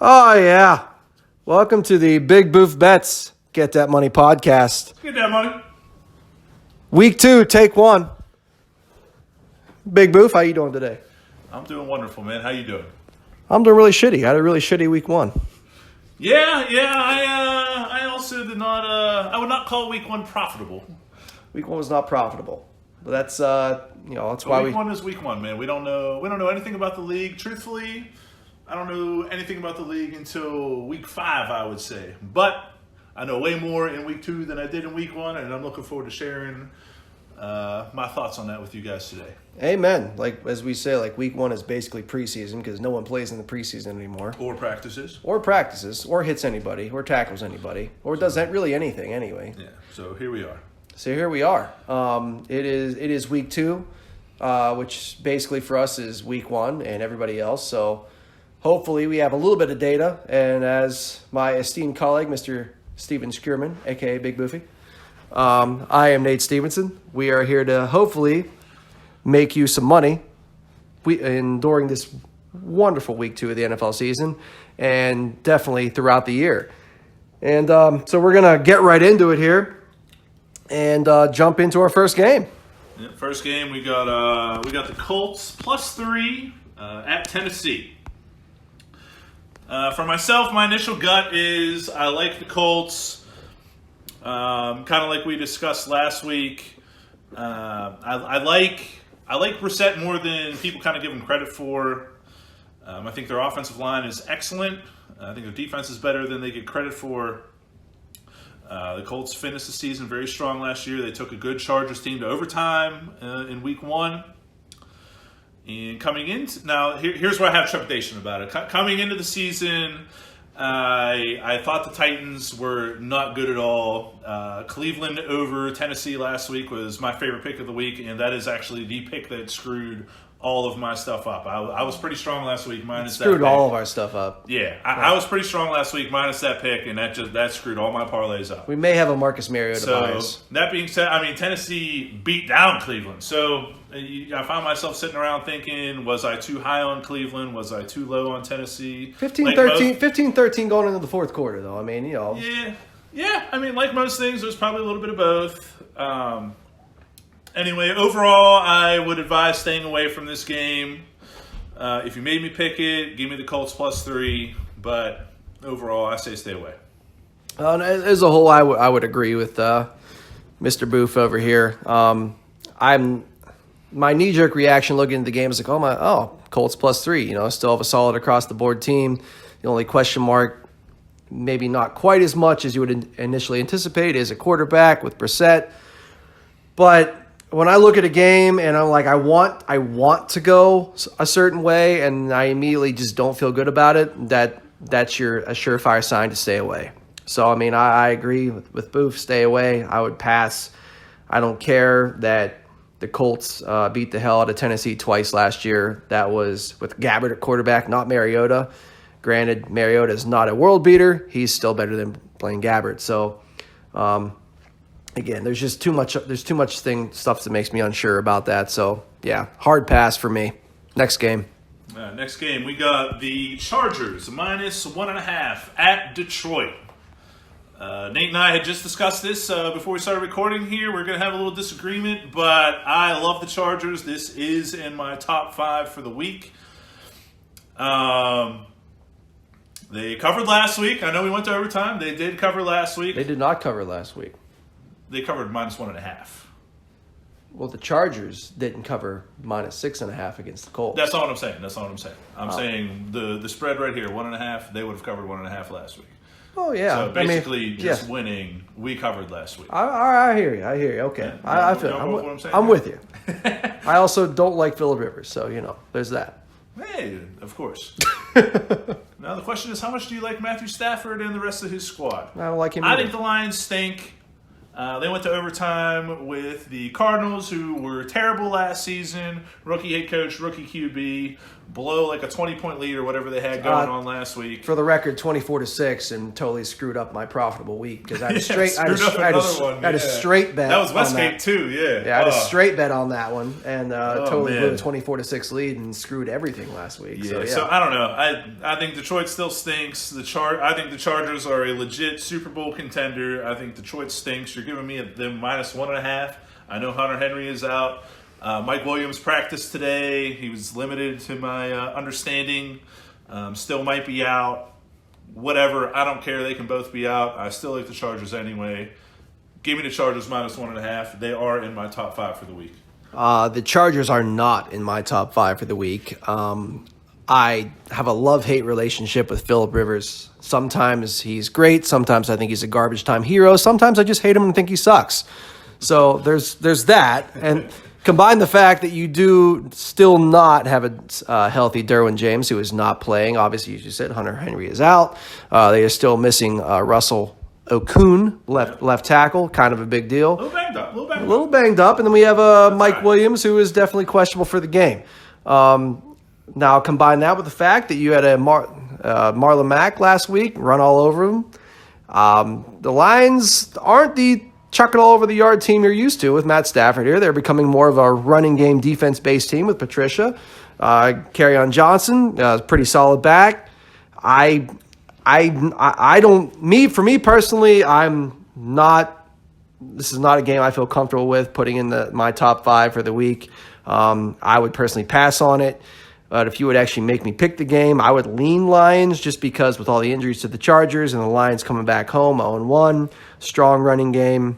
Oh, yeah. Welcome to the Big Boof Bets Get That Money podcast. Get that money. Week 2, take 1. Big Boof, how you doing today? I'm doing wonderful, man. How you doing? I'm doing really shitty. I had a really shitty week 1. Yeah. I also did not. I would not call week 1 profitable. Week 1 was not profitable. But that's that's why week 1 is week 1, man. We don't know anything about the league. Truthfully, I don't know anything about the league until week 5, I would say. But I know way more in week 2 than I did in week 1, and I'm looking forward to sharing my thoughts on that with you guys today. Amen. Like, as we say, like, week 1 is basically preseason because no one plays in the preseason anymore. Or practices. Or hits anybody, or tackles anybody, or does that really anything anyway. Yeah, so here we are. It is week 2, which basically for us is week 1 and everybody else. So hopefully we have a little bit of data. And as my esteemed colleague, Mr. Steven Scureman, a.k.a. Big Boofy, I am Nate Stephenson. We are here to hopefully make you some money during this wonderful week 2 of the NFL season and definitely throughout the year. And so we're going to get right into it here. And jump into our first game. Yeah, first game, we got the Colts +3 at Tennessee. For myself, my initial gut is I like the Colts. Kind of like we discussed last week. I like Brissett more than people kind of give him credit for. I think their offensive line is excellent. I think their defense is better than they get credit for. The Colts finished the season very strong last year. They took a good Chargers team to overtime in week 1. And coming in, here's where I have trepidation about it. Coming into the season, I thought the Titans were not good at all. Cleveland over Tennessee last week was my favorite pick of the week, and that is actually the pick that screwed all of my stuff up. I was pretty strong last week, minus that pick. Screwed all of our stuff up. Yeah, I was pretty strong last week, minus that pick, and that screwed all my parlays up. We may have a Marcus Mariota bias. That being said, Tennessee beat down Cleveland. So I found myself sitting around thinking, was I too high on Cleveland? Was I too low on Tennessee? 15-13 going into the fourth quarter, though. Yeah. Like most things, there's probably a little bit of both. Anyway, overall, I would advise staying away from this game. If you made me pick it, give me the Colts +3. But overall, I say stay away. As a whole, I would agree with Mr. Boof over here. My knee-jerk reaction looking at the game is like, Colts +3. Still have a solid across-the-board team. The only question mark, maybe not quite as much as you would initially anticipate, is a quarterback with Brissett. But when I look at a game and I'm like, I want to go a certain way, and I immediately just don't feel good about it, that's a surefire sign to stay away. So, I agree with Boof, stay away. I would pass. I don't care that the Colts beat the hell out of Tennessee twice last year. That was with Gabbert at quarterback, not Mariota. Granted, Mariota is not a world beater. He's still better than playing Gabbert. So, again, there's just too much stuff that makes me unsure about that. So, yeah, hard pass for me. Next game. Next game, we got the Chargers -1.5 at Detroit. Nate and I had just discussed this before we started recording here. We're going to have a little disagreement, but I love the Chargers. This is in my top 5 for the week. They covered last week. I know we went to overtime. They did cover last week. They did not cover last week. They covered -1.5. Well, the Chargers didn't cover -6.5 against the Colts. That's not what I'm saying. I'm saying the spread right here, 1.5. They would have covered 1.5 last week. Oh yeah. So basically, winning. We covered last week. I hear you. Okay, yeah, I feel. I'm with you. I also don't like Phillip Rivers, so there's that. Hey, of course. Now the question is, how much do you like Matthew Stafford and the rest of his squad? I don't like him. I think the Lions stink. They went to overtime with the Cardinals, who were terrible last season. Rookie head coach, rookie QB, blow like a 20-point lead or whatever they had going on last week. For the record, 24-6, and totally screwed up my profitable week because I had a straight, I had a straight bet. That was Westgate too, yeah. Yeah, I had a straight bet on that one, and totally blew a 24-6 lead and screwed everything last week. Yeah, so I don't know. I think Detroit still stinks. I think the Chargers are a legit Super Bowl contender. I think Detroit stinks. You're giving me them -1.5. I know Hunter Henry is out. Mike Williams practiced today. He was limited to my understanding. Still might be out. Whatever. I don't care. They can both be out. I still like the Chargers anyway. Give me the Chargers -1.5. They are in my top 5 for the week. The Chargers are not in my top 5 for the week. I have a love-hate relationship with Phillip Rivers. Sometimes he's great. Sometimes I think he's a garbage time hero. Sometimes I just hate him and think he sucks. So there's that. And combine the fact that you do still not have a healthy Derwin James, who is not playing. Obviously, as you said, Hunter Henry is out. They are still missing Russell Okung, left tackle, kind of a big deal. A little banged up. And then we have Mike Williams, who is definitely questionable for the game. Now, combine that with the fact that you had a Marlon Mack last week, run all over him. The Lions aren't the chuck it all over the yard team you're used to with Matt Stafford here. They're becoming more of a running game defense-based team with Patricia. Kerryon Johnson, pretty solid back. For me personally, this is not a game I feel comfortable with putting in my top 5 for the week. I would personally pass on it. But if you would actually make me pick the game, I would lean Lions just because with all the injuries to the Chargers and the Lions coming back home 0-1, strong running game,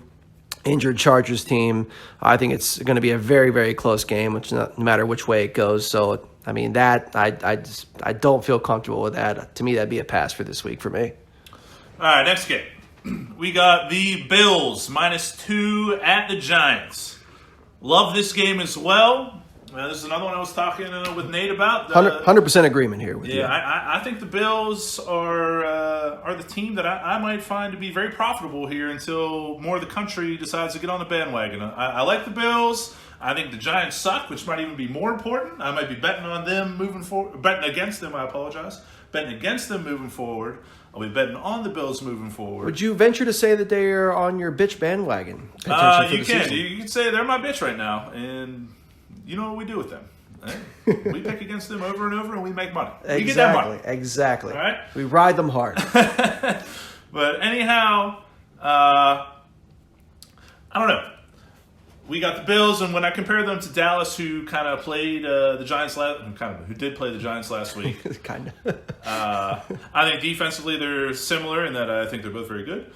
injured Chargers team. I think it's going to be a very, very close game, no matter which way it goes. So, I mean, I don't feel comfortable with that. To me, that'd be a pass for this week for me. All right, next game. We got the Bills -2 at the Giants. Love this game as well. This is another one I was talking with Nate about. 100% agreement here with you. Yeah, I think the Bills are the team that I might find to be very profitable here until more of the country decides to get on the bandwagon. I like the Bills. I think the Giants suck, which might even be more important. I might be betting on them moving forward. Betting against them, I apologize. Betting against them moving forward. I'll be betting on the Bills moving forward. Would you venture to say that they are on your bitch bandwagon? You can. You can say they're my bitch right now, and you know what we do with them. Right? We pick against them over and over, and we make money. We get that money. Exactly. All right? We ride them hard. But anyhow, I don't know. We got the Bills, and when I compare them to Dallas, who kind of played the Giants who did play the Giants last week, kind of. I think defensively they're similar in that I think they're both very good.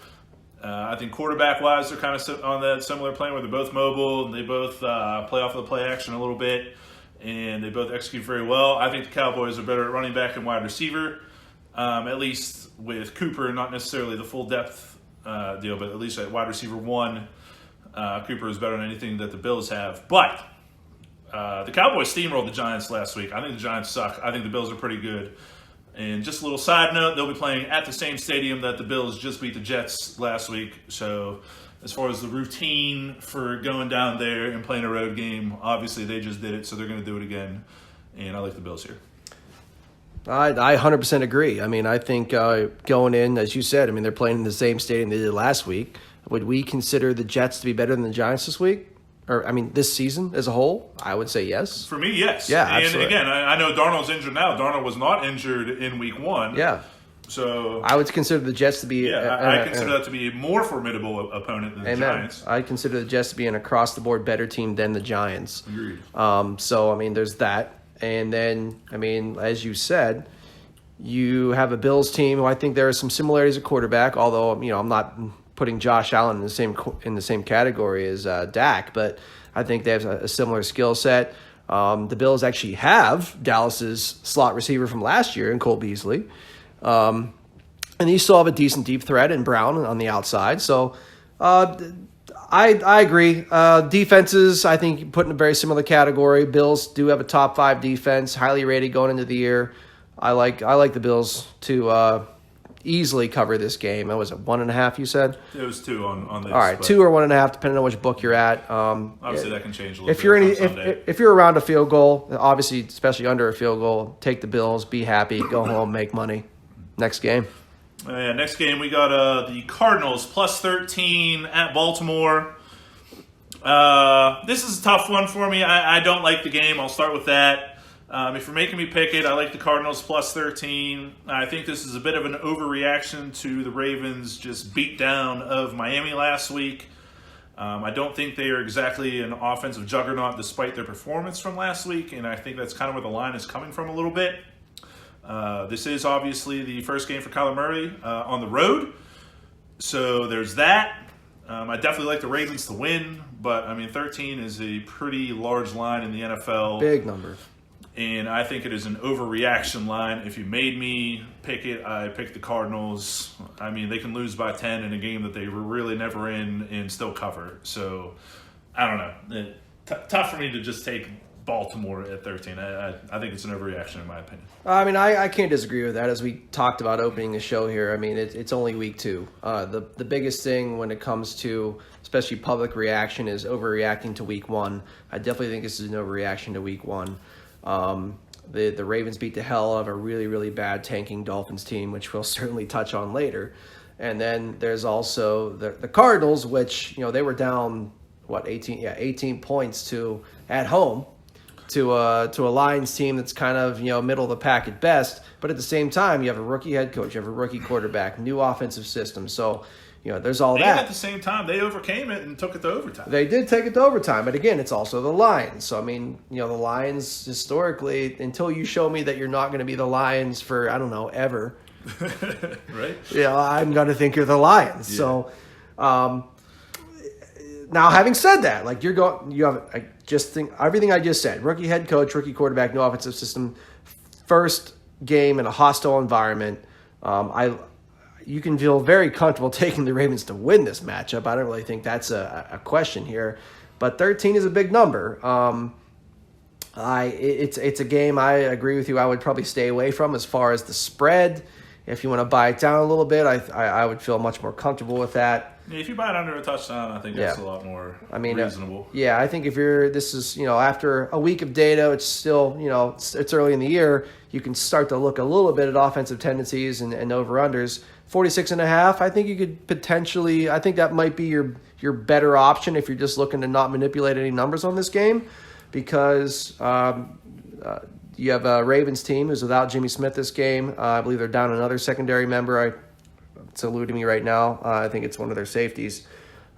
I think quarterback-wise they're kind of on that similar plane where they're both mobile and they both play off of the play action a little bit, and they both execute very well. I think the Cowboys are better at running back and wide receiver, at least with Cooper, not necessarily the full depth deal, but at least at wide receiver 1. Cooper is better than anything that the Bills have. But the Cowboys steamrolled the Giants last week. I think the Giants suck. I think the Bills are pretty good. And just a little side note, they'll be playing at the same stadium that the Bills just beat the Jets last week. So as far as the routine for going down there and playing a road game, obviously they just did it, so they're going to do it again. And I like the Bills here. I 100% agree. I mean, I think going in, as you said, I mean, they're playing in the same stadium they did last week. Would we consider the Jets to be better than the Giants this week? Or, I mean, this season as a whole? I would say yes. For me, yes. Yeah, and absolutely. again, I know Darnold's injured now. Darnold was not injured in week 1. Yeah. So I would consider the Jets to be... I consider that to be a more formidable opponent than the Giants. I consider the Jets to be an across-the-board better team than the Giants. Agreed. So, I mean, there's that. And then, I mean, as you said, you have a Bills team who I think there are some similarities at quarterback, although, you know, I'm not putting Josh Allen in the same category as Dak, but I think they have a similar skill set. The Bills actually have Dallas's slot receiver from last year in Cole Beasley. And you still have a decent deep threat in Brown on the outside. So I agree. Defenses, I think, put in a very similar category. Bills do have a top 5 defense, highly rated going into the year. I like the Bills to easily cover this game. What was it, 1.5 you said? It was 2 on this. All right, 2 or 1.5, depending on which book you're at. Obviously, that can change a little if bit you're on Sunday. if you're around a field goal, obviously, especially under a field goal, take the Bills, be happy, go home, make money. Next game. Next game, we got the Cardinals plus 13 at Baltimore. This is a tough one for me. I don't like the game. I'll start with that. If you're making me pick it, I like the Cardinals plus 13. I think this is a bit of an overreaction to the Ravens' just beat down of Miami last week. I don't think they are exactly an offensive juggernaut despite their performance from last week, and I think that's kind of where the line is coming from a little bit. This is obviously the first game for Kyler Murray on the road, so there's that. I definitely like the Ravens to win, but 13 is a pretty large line in the NFL. Big number. And I think it is an overreaction line. If you made me pick it, I picked the Cardinals. They can lose by 10 in a game that they were really never in and still cover. So, I don't know. Tough for me to just take Baltimore at 13. I think it's an overreaction in my opinion. I can't disagree with that. As we talked about opening the show here, it's only week 2. The biggest thing when it comes to especially public reaction is overreacting to week 1. I definitely think this is an overreaction to week 1. The Ravens beat the hell out of a really, really bad tanking Dolphins team, which we'll certainly touch on later. And then there's also the Cardinals, which, they were down, 18 points at home to a Lions team that's kind of, middle of the pack at best. But at the same time, you have a rookie head coach, you have a rookie quarterback, new offensive system. So, there's all that. And at the same time, they overcame it and took it to overtime. They did take it to overtime, but again, it's also the Lions. So, the Lions historically, until you show me that you're not going to be the Lions for, I don't know, ever. Right? I'm going to think you're the Lions. Yeah. So, now having said that, I just think everything I just said, rookie head coach, rookie quarterback, new offensive system, first game in a hostile environment. You can feel very comfortable taking the Ravens to win this matchup. I don't really think that's a question here. But 13 is a big number. It's a game I agree with you I would probably stay away from as far as the spread. If you want to buy it down a little bit, I would feel much more comfortable with that. Yeah, if you buy it under a touchdown, I think that's a lot more reasonable. I think after a week of data, it's still, it's early in the year, you can start to look a little bit at offensive tendencies and over-unders. 46.5, I think you could potentially, I think that might be your better option if you're just looking to not manipulate any numbers on this game, because you have a Ravens team who's without Jimmy Smith this game. I believe they're down another secondary member. It's eluding me right now. I think it's one of their safeties.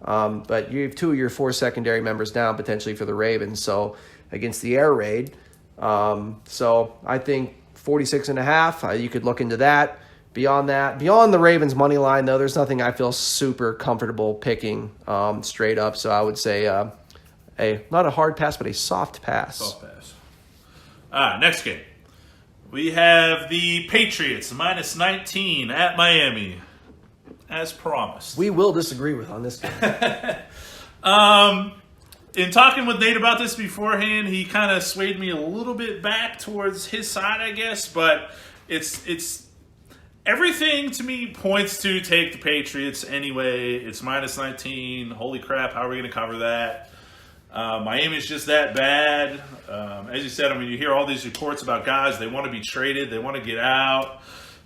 But you have 2 of your 4 secondary members down potentially for the Ravens. So against the air raid. So I think 46.5, you could look into that. Beyond the Ravens money line, though, there's nothing I feel super comfortable picking straight up. So I would say not a hard pass, but a soft pass. Soft pass. Next game. We have the Patriots minus 19 at Miami, as promised. We will disagree with on this game. In talking with Nate about this beforehand, he kind of swayed me a little bit back towards his side, I guess. But it's everything to me points to take the Patriots anyway. It's minus 19. Holy crap, how are we going to cover that? Miami's just that bad. As you said, you hear all these reports about guys, they want to be traded, they want to get out.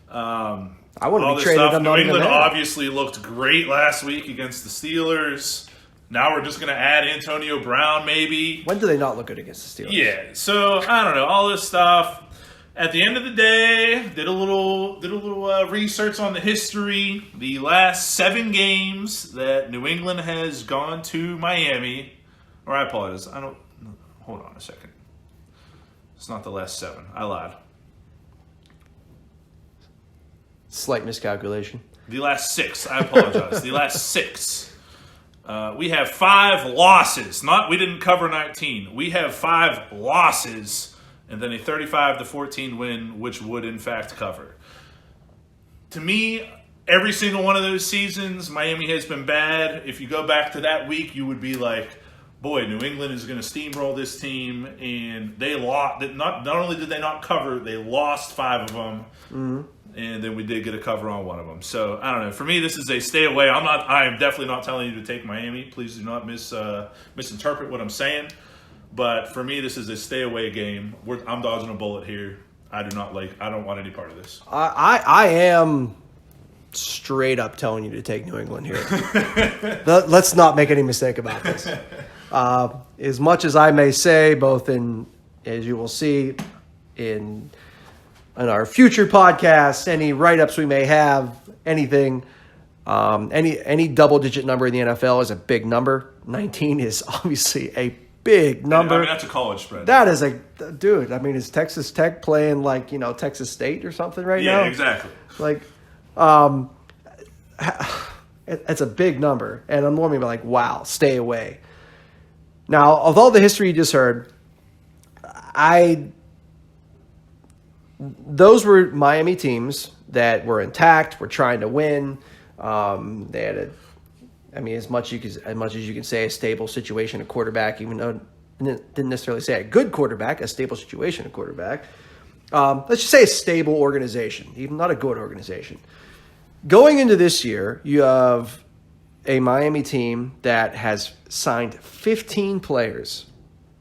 I want to be traded. Stuff. New England obviously looked great last week against the Steelers. Now we're just going to add Antonio Brown, maybe. When do they not look good against the Steelers? Yeah, so I don't know, all this stuff. At the end of the day, did a little research on the history. The last 7 games that New England has gone to Miami, or I apologize, hold on a second. It's not the last 7. I lied. Slight miscalculation. The last 6. I apologize. The last 6. We have 5 losses. We didn't cover 19. We have 5 losses, and then a 35-14 win, which would in fact cover. To me, every single one of those seasons, Miami has been bad. If you go back to that week, you would be like, boy, New England is going to steamroll this team, and they lost. Not only did they not cover, they lost 5 of them, and then we did get a cover on 1 of them. So I don't know. For me, this is a stay away. I am definitely not telling you to take Miami. Please do not misinterpret what I'm saying. But for me, this is a stay away game. I'm dodging a bullet here. I don't want any part of this. I am straight up telling you to take New England here. Let's not make any mistake about this. As much as I may say, as you will see in our future podcasts, any write-ups we may have, anything, any double-digit number in the NFL is a big number. 19 is obviously a big number. I mean, that's a college spread. That is dude. I mean, is Texas Tech playing Texas State or something right now? Yeah, exactly. It's a big number, and I'm normally like, wow, stay away. Now, of all the history you just heard, those were Miami teams that were intact, were trying to win. They had as much as you can say, a stable situation at quarterback, even though I didn't necessarily say a good quarterback, a stable situation at quarterback. Let's just say a stable organization, even not a good organization. Going into this year, you have a Miami team that has signed 15 players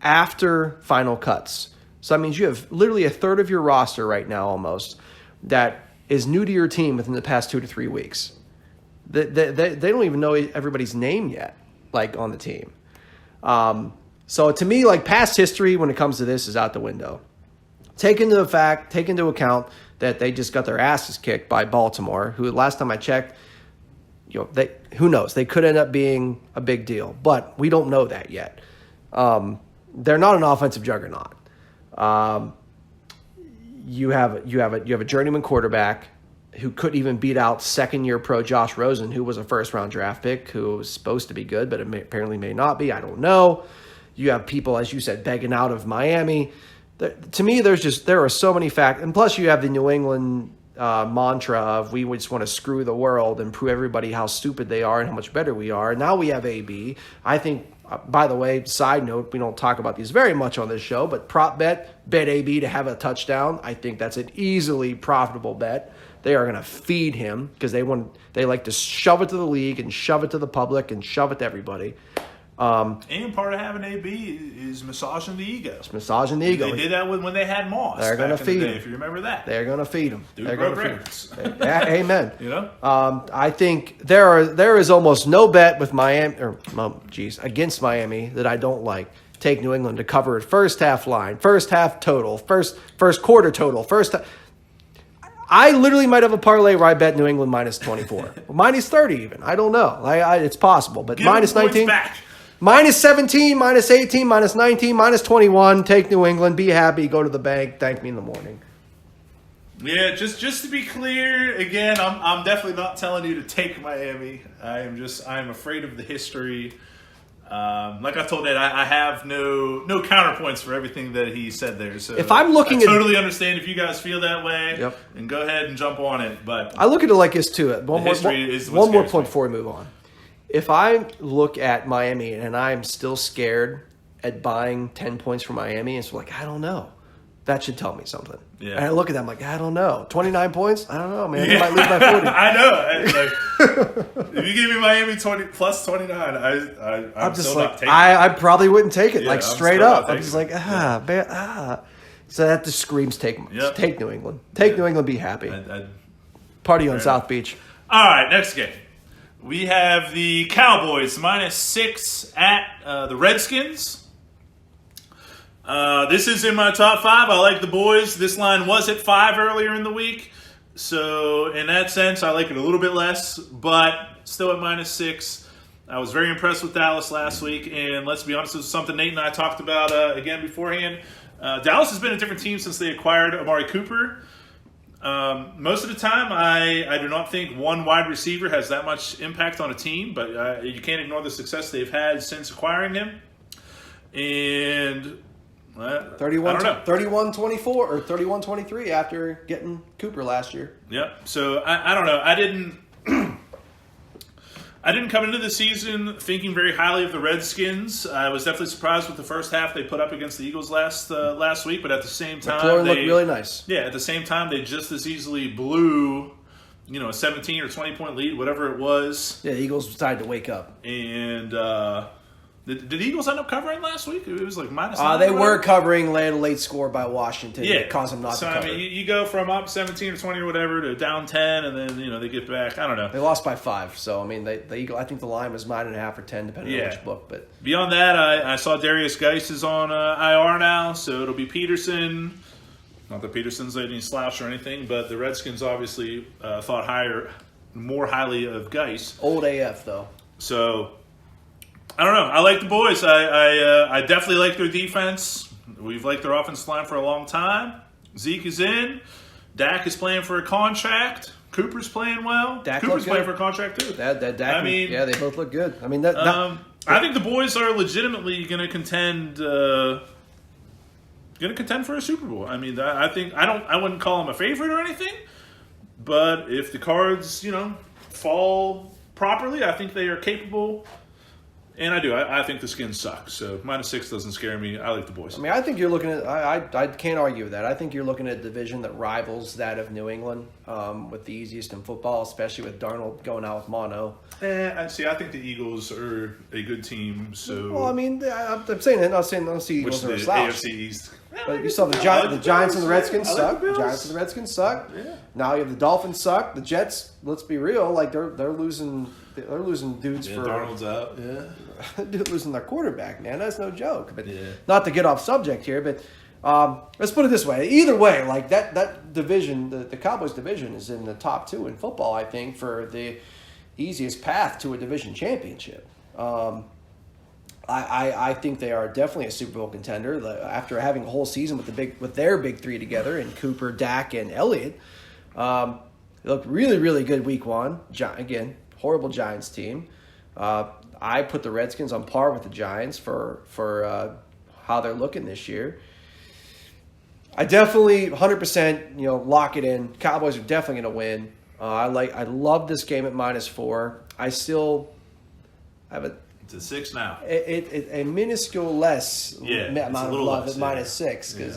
after final cuts. So that means you have literally a third of your roster right now almost that is new to your team within the past 2 to 3 weeks. They don't even know everybody's name yet, on the team. So to me, past history when it comes to this is out the window. Take into account that they just got their asses kicked by Baltimore, who last time I checked, who knows? They could end up being a big deal, but we don't know that yet. They're not an offensive juggernaut. You have a journeyman quarterback who could even beat out second-year pro Josh Rosen, who was a first-round draft pick, who was supposed to be good, but apparently may not be. I don't know. You have people, as you said, begging out of Miami. To me, there are so many facts, and plus you have the New England mantra of we just want to screw the world and prove everybody how stupid they are and how much better we are. Now we have AB. I think, by the way, side note, we don't talk about these very much on this show, but prop bet AB to have a touchdown. I think that's an easily profitable bet. They are going to feed him because they like to shove it to the league and shove it to the public and shove it to everybody. And part of having AB is massaging the ego. It's massaging the ego. They did that when they had Moss. They're going to feed him. If you remember that. They're going to feed him. Dude broke records. Amen. I think there is almost no bet with Miami against Miami that I don't like. Take New England to cover at first half line, first half total, first quarter total, I literally might have a parlay where I bet New England minus 24, minus 30 even. I don't know. It's possible, but minus 19. Back. Minus 17, minus 18, minus 19, minus 21. Take New England. Be happy. Go to the bank. Thank me in the morning. Yeah, just to be clear, again, I'm definitely not telling you to take Miami. I'm afraid of the history. Like I told Ed, I have no counterpoints for everything that he said there. So if I'm looking I totally understand if you guys feel that way. Yep. And go ahead and jump on it. But I look at it like this too. One more point before we move on. If I look at Miami and I'm still scared at buying 10 points for Miami, and so I don't know. That should tell me something. Yeah. And I look at them I don't know. 29 points? I don't know, man. I might lose by 40. I know. If you give me Miami plus 29, I'm just still not taking it. I probably wouldn't take it, straight up. I'm just man. So that just screams take New England. Take New England, be happy. Party on South Beach. All right, next game. We have the Cowboys -6 at the Redskins. This is in my top 5. I like the boys. This line was at 5 earlier in the week. So in that sense, I like it a little bit less, but still at -6. I was very impressed with Dallas last week. And let's be honest, this is something Nate and I talked about again beforehand. Dallas has been a different team since they acquired Amari Cooper. Most of the time, I do not think one wide receiver has that much impact on a team, but you can't ignore the success they've had since acquiring him. And 31-24 or 31-23 after getting Cooper last year. Yep. So I don't know. I didn't come into the season thinking very highly of the Redskins. I was definitely surprised with the first half they put up against the Eagles last week, but at the same time, McLaurin looked really nice. Yeah, at the same time, they just as easily blew, a 17 or 20 point lead, whatever it was. Yeah, the Eagles decided to wake up. And did the Eagles end up covering last week? It was like -9. They were covering, landed a late score by Washington. Yeah, It caused them not to cover. I mean, you go from up 17 or 20 or whatever to down 10, and then they get back. I don't know. They lost by 5, so I mean, the Eagle. I think the line was 9.5 or 10, depending on which book. But beyond that, I saw Darius Geis is on IR now, so it'll be Peterson. Not that Peterson's any slouch or anything, but the Redskins obviously thought more highly of Geis. Old AF though. So I don't know. I like the boys. I definitely like their defense. We've liked their offensive line for a long time. Zeke is in. Dak is playing for a contract. Cooper's playing well. Cooper's playing for a contract too. Dak, yeah, they both look good. I mean, I think the boys are legitimately going to contend. Going to contend for a Super Bowl. I mean, I wouldn't call them a favorite or anything, but if the cards, fall properly, I think they are capable. And I do. I think the Skins suck. So -6 doesn't scare me. I like the boys. I mean, I think you're looking at. I can't argue with that. I think you're looking at a division that rivals that of New England, with the easiest in football, especially with Darnold going out with mono. I think the Eagles are a good team. So well, I mean, I'm saying that. Not saying the Eagles are a slouch. AFC East. But you saw the Giants and the Redskins suck. The Giants and the Redskins suck. Yeah. Now you have the Dolphins suck. The Jets. Let's be real. Like they're losing. They're losing dudes for Darnold's out. Yeah. They're losing their quarterback, man. That's no joke. But not to get off subject here, but let's put it this way. Either way, like that division, the Cowboys division is in the top 2 in football, I think, for the easiest path to a division championship. I think they are definitely a Super Bowl contender after having a whole season with their big 3 together in Cooper, Dak, and Elliott. They looked really, really good week 1. Again, horrible Giants team. I put the Redskins on par with the Giants for how they're looking this year. I definitely 100% lock it in. Cowboys are definitely going to win. I love this game at -4. I still have It's a 6 now. A minuscule less amount of love at -6 because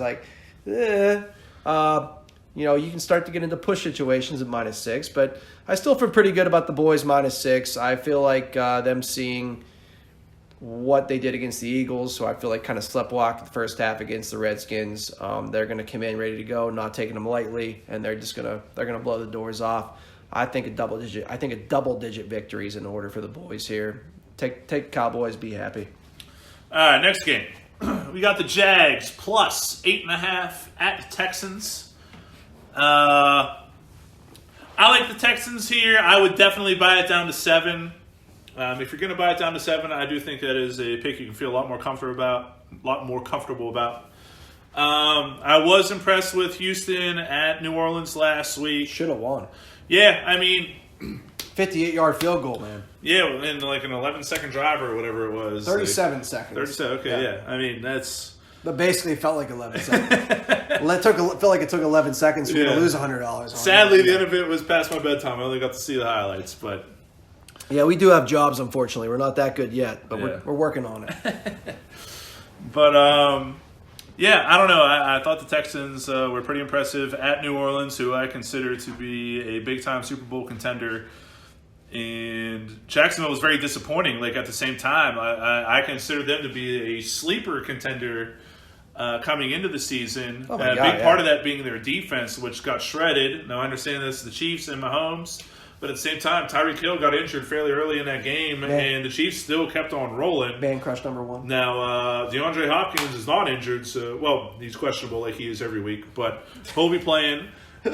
you can start to get into push situations at -6, but I still feel pretty good about the boys -6. I feel like them seeing what they did against the Eagles, so I feel like kind of sleptwalked the first half against the Redskins. They're going to come in ready to go, not taking them lightly, and they're gonna blow the doors off. I think a double digit victory is in order for the boys here. Take Cowboys, be happy. All right, next game. We got the Jags +8.5 at the Texans. I like the Texans here. I would definitely buy it down to 7. If you're going to buy it down to 7, I do think that is a pick you can feel a lot more comfortable about. I was impressed with Houston at New Orleans last week. Should have won. Yeah, I mean, 58-yard field goal, man. Yeah, in like an 11-second drive or whatever it was. 37 seconds. 37. Okay, yeah. I mean, that's. But basically, it felt like 11 seconds. Felt like it took 11 seconds for me to lose $100. Sadly, the end of it was past my bedtime. I only got to see the highlights, but. Yeah, we do have jobs, unfortunately. We're not that good yet, but we're working on it. But, I don't know. I thought the Texans were pretty impressive at New Orleans, who I consider to be a big-time Super Bowl contender. And Jacksonville was very disappointing. Like, at the same time, I consider them to be a sleeper contender coming into the season. Oh a big part of that being their defense, which got shredded. Now, I understand this is the Chiefs and Mahomes. But at the same time, Tyreek Hill got injured fairly early in that game, and the Chiefs still kept on rolling. Man crush number 1. Now, DeAndre Hopkins is not injured, so he's questionable like he is every week, but he'll be playing, and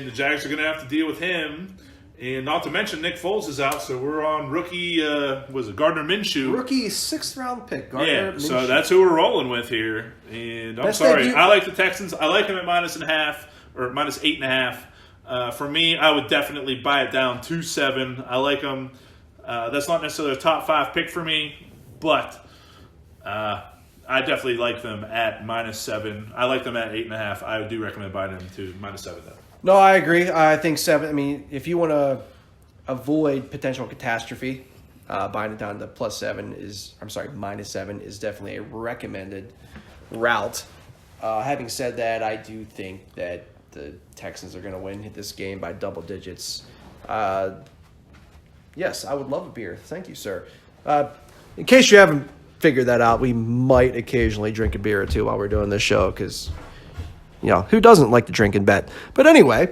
the Jags are going to have to deal with him. And not to mention, Nick Foles is out, so we're on rookie, Gardner Minshew. Rookie 6th-round pick, Gardner Minshew. So that's who we're rolling with here. And I'm sorry, I like the Texans. I like them at -0.5 or -8.5. For me, I would definitely buy it down to 7. I like them. That's not necessarily a top 5 pick for me, but I definitely like them at -7. I like them at 8.5. I do recommend buying them to -7 though. No, I agree. I think 7. I mean, if you want to, avoid potential catastrophe, buying it down to -7 is definitely a recommended route. Having said that, I do think that the Texans are going to win this game by double digits. Yes, I would love a beer. Thank you, sir. In case you haven't figured that out, we might occasionally drink a beer or two while we're doing this show because, who doesn't like to drink and bet? But anyway,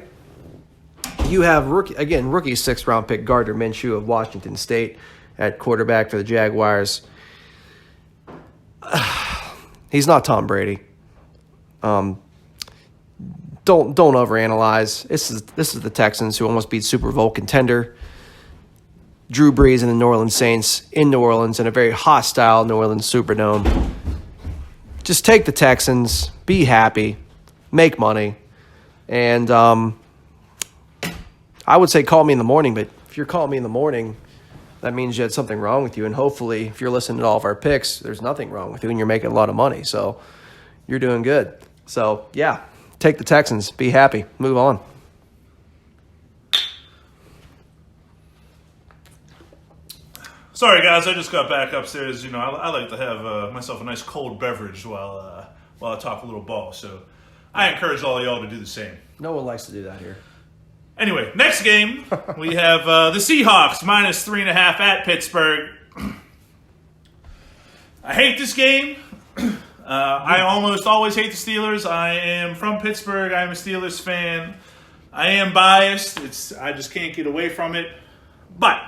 you have rookie 6th-round pick Gardner Minshew of Washington State at quarterback for the Jaguars. He's not Tom Brady. Don't overanalyze. This is the Texans who almost beat Super Bowl contender Drew Brees and the New Orleans Saints in New Orleans in a very hostile New Orleans Superdome. Just take the Texans, be happy, make money, and I would say call me in the morning, but if you're calling me in the morning, that means you had something wrong with you, and hopefully if you're listening to all of our picks, there's nothing wrong with you and you're making a lot of money, so you're doing good. So, yeah, take the Texans, be happy, move on. Sorry, guys. I just got back upstairs. I like to have myself a nice cold beverage while I talk a little ball. So I encourage all of y'all to do the same. No one likes to do that here. Anyway, next game, we have the Seahawks -3.5 at Pittsburgh. I hate this game. I almost always hate the Steelers. I am from Pittsburgh. I am a Steelers fan. I am biased. I just can't get away from it. But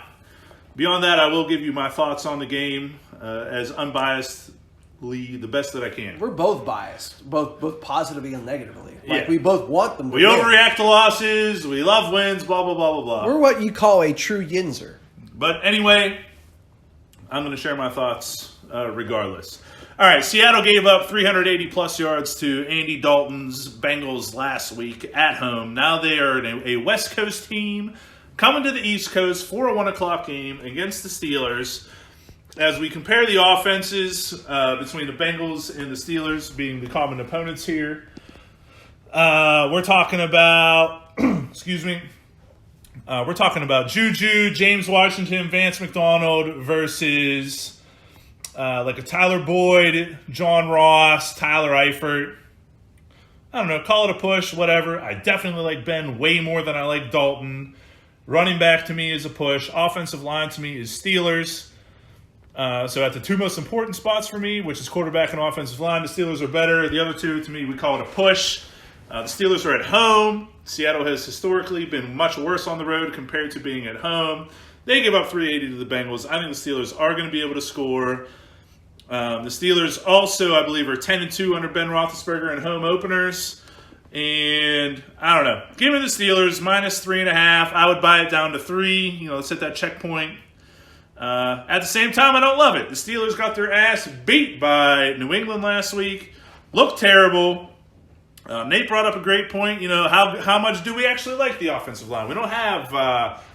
beyond that, I will give you my thoughts on the game as unbiasedly the best that I can. We're both biased, both positively and negatively. Yeah. We both want them to We win. overreact to losses. We love wins, blah, blah, blah, blah, blah. We're what you call a true yinzer. But anyway, I'm going to share my thoughts regardless. All right, Seattle gave up 380-plus yards to Andy Dalton's Bengals last week at home. Now they are a West Coast team coming to the East Coast for a 1 o'clock game against the Steelers. As we compare the offenses between the Bengals and the Steelers being the common opponents here, we're talking about, we're talking about Juju, James Washington, Vance McDonald versus like a Tyler Boyd, John Ross, Tyler Eifert. I don't know, call it a push, whatever. I definitely like Ben way more than I like Dalton. Running back to me is a push. Offensive line to me is Steelers. So at the two most important spots for me, which is quarterback and offensive line, the Steelers are better. The other two, to me, we call it a push. The Steelers are at home. Seattle has historically been much worse on the road compared to being at home. They give up 380 to the Bengals. I think the Steelers are going to be able to score. The Steelers also, I believe, are 10-2 under Ben Roethlisberger in home openers. And I don't know. Give me the Steelers -3.5. I would buy it down to 3. Let's hit that checkpoint. At the same time, I don't love it. The Steelers got their ass beat by New England last week. Looked terrible. Nate brought up a great point. How much do we actually like the offensive line? We don't have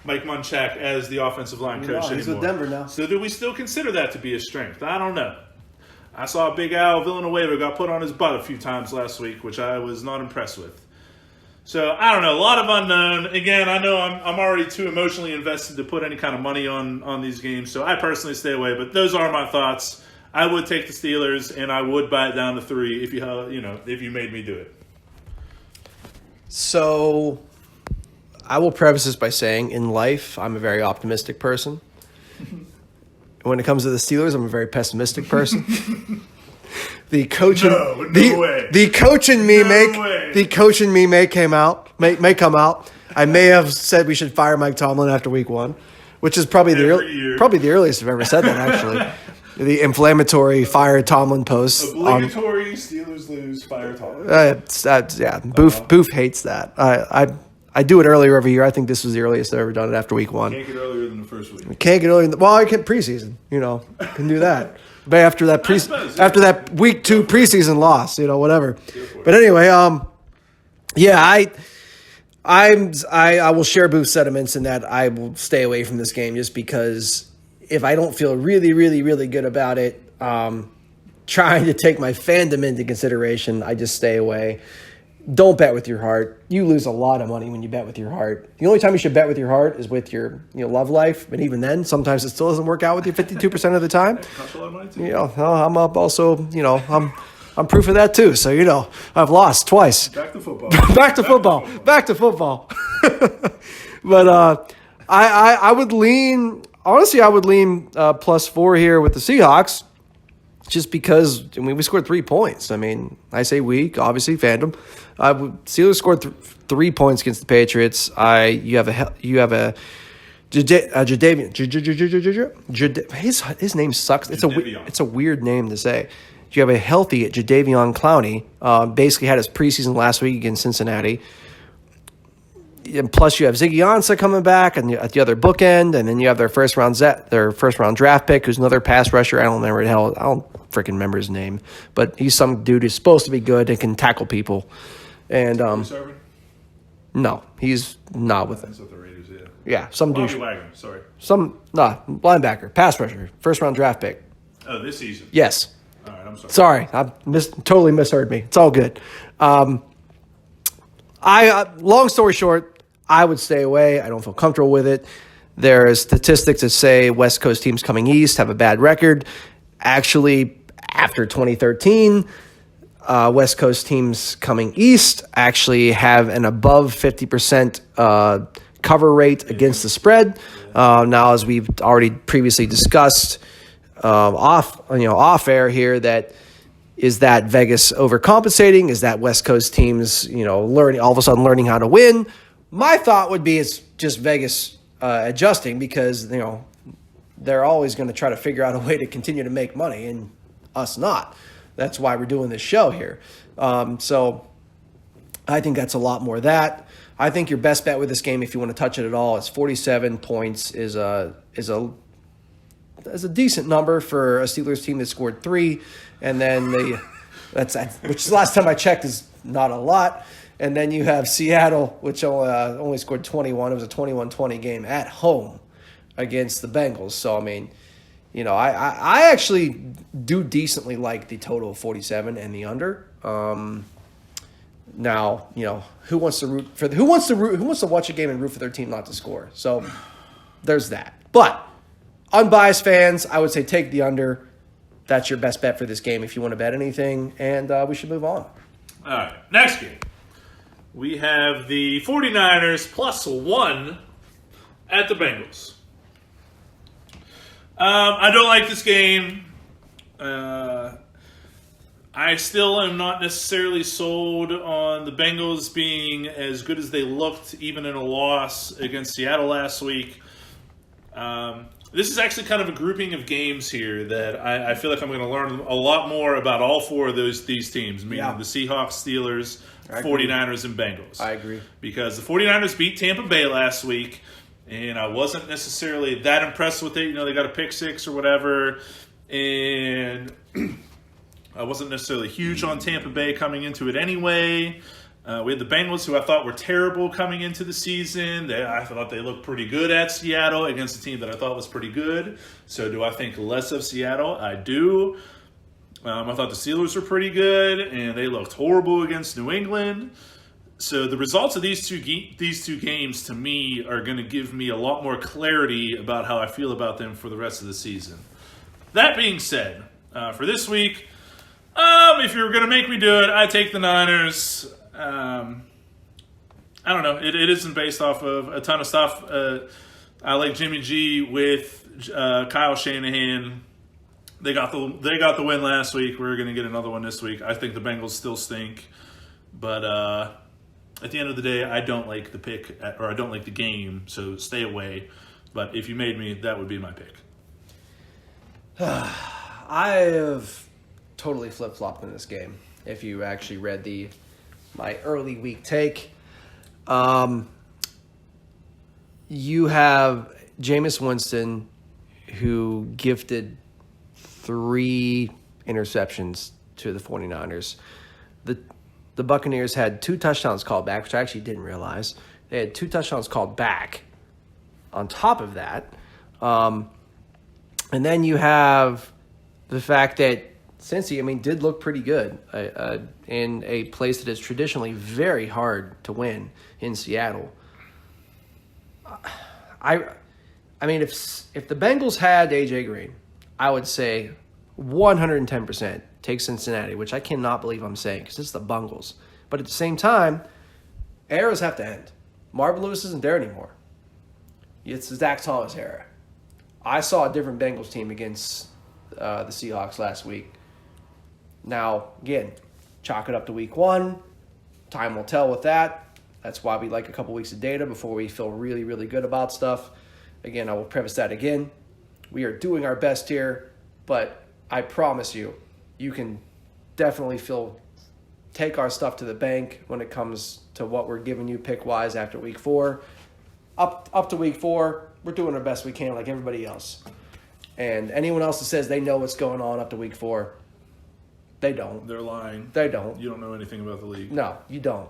Mike Munchak as the offensive line coach anymore. He's with Denver now. So do we still consider that to be a strength? I don't know. I saw Big Al Villanueva got put on his butt a few times last week, which I was not impressed with. So, I don't know. A lot of unknown. Again, I know I'm already too emotionally invested to put any kind of money on these games, so I personally stay away. But those are my thoughts. I would take the Steelers, and I would buy it down to 3 if you made me do it. So, I will preface this by saying, in life, I'm a very optimistic person. When it comes to the Steelers, I'm a very pessimistic person. The coach in me may come out. I may have said we should fire Mike Tomlin after week 1, which is probably the earliest I've ever said that. Actually, the inflammatory fire Tomlin post. Obligatory Steelers lose, fire Tomlin. Boof hates that. I do it earlier every year. I think this was the earliest I've ever done it after week 1. Can't get earlier than the first week. Can't get earlier. I can preseason. Can do that. But after that after that week 2 preseason loss, whatever. But anyway, I will share Boof's sentiments in that I will stay away from this game just because if I don't feel really, really, really good about it, trying to take my fandom into consideration, I just stay away. don't bet with your heart. You lose a lot of money when you bet with your heart. The only time you should bet with your heart is with your love life. But even then, sometimes it still doesn't work out with you 52% of the time. Costs a lot of money too. I'm up also, I'm proof of that too. So, I've lost twice. Back to football. Back to football. But I would lean, honestly, +4 here with the Seahawks. Just because, we scored 3 points. I say we, obviously, fandom. Steelers scored 3 points against the Patriots. You have a Jadavian. His name sucks. It's a weird name to say. You have a healthy Jadeveon Clowney. Basically had his preseason last week against Cincinnati. And plus, you have Ziggy Ansah coming back, and at the other bookend, and then you have their first round draft pick, who's another pass rusher. I don't freaking remember his name, but he's some dude who's supposed to be good and can tackle people. And no, he's not with it. That's what the Raiders, yeah, some dude. Linebacker, pass rusher, first round draft pick. Oh, this season. Yes. All right, I'm sorry. I totally misheard me. It's all good. Long story short, I would stay away. I don't feel comfortable with it. There are statistics that say West Coast teams coming east have a bad record. Actually, after 2013, West Coast teams coming east actually have an above 50% cover rate against the spread. Now, as we've already previously discussed off air here, is that Vegas overcompensating? Is that West Coast teams, all of a sudden learning how to win? My thought would be it's just Vegas adjusting because, they're always going to try to figure out a way to continue to make money and us not. That's why we're doing this show here. So I think that's a lot more of that. I think your best bet with this game, if you want to touch it at all, is 47 points is a decent number for a Steelers team that scored 3. And then which last time I checked is not a lot. And then you have Seattle, which only scored 21. It was a 21-20 game at home against the Bengals. So, I actually do decently like the total of 47 and the under. Now, who wants to watch a game and root for their team not to score? So, there's that. But unbiased fans, I would say take the under. That's your best bet for this game if you want to bet anything, and we should move on. All right, next game. We have the 49ers +1 at the Bengals. I don't like this game. I still am not necessarily sold on the Bengals being as good as they looked, even in a loss against Seattle last week. This is actually kind of a grouping of games here that I feel like I'm going to learn a lot more about all 4 of these teams, meaning the Seahawks, Steelers, 49ers, and Bengals. I agree. Because the 49ers beat Tampa Bay last week, and I wasn't necessarily that impressed with it. They got a pick 6 or whatever, and I wasn't necessarily huge on Tampa Bay coming into it anyway. We had the Bengals, who I thought were terrible coming into the season. I thought they looked pretty good at Seattle against a team that I thought was pretty good. So do I think less of Seattle? I do. I thought the Steelers were pretty good, and they looked horrible against New England. So the results of these two games, to me, are going to give me a lot more clarity about how I feel about them for the rest of the season. That being said, for this week, if you're going to make me do it, I take the Niners. I don't know. It isn't based off of a ton of stuff. I like Jimmy G with Kyle Shanahan. They got the win last week. We're going to get another one this week. I think the Bengals still stink, but at the end of the day, I don't like the pick or I don't like the game. So stay away. But if you made me, that would be my pick. I have totally flip-flopped in this game. If you actually read my early week take, you have Jameis Winston, who gifted 3 interceptions to the 49ers. The Buccaneers had 2 touchdowns called back, which I actually didn't realize. They had 2 touchdowns called back on top of that. And then you have the fact that Cincy, I mean, did look pretty good in a place that is traditionally very hard to win in Seattle. I mean, if the Bengals had AJ Green, I would say 110% take Cincinnati, which I cannot believe I'm saying because it's the Bungles. But at the same time, eras have to end. Marvin Lewis isn't there anymore. It's the Zach Thomas era. I saw a different Bengals team against the Seahawks last week. Now, again, chalk it up to week 1. Time will tell with that. That's why we like a couple weeks of data before we feel really, really good about stuff. Again, I will preface that again. We are doing our best here, but I promise you, you can definitely take our stuff to the bank when it comes to what we're giving you pick-wise after week 4. Up to week 4, we're doing our best we can like everybody else. And anyone else that says they know what's going on up to week 4, they don't. They're lying. They don't. You don't know anything about the league. No, you don't.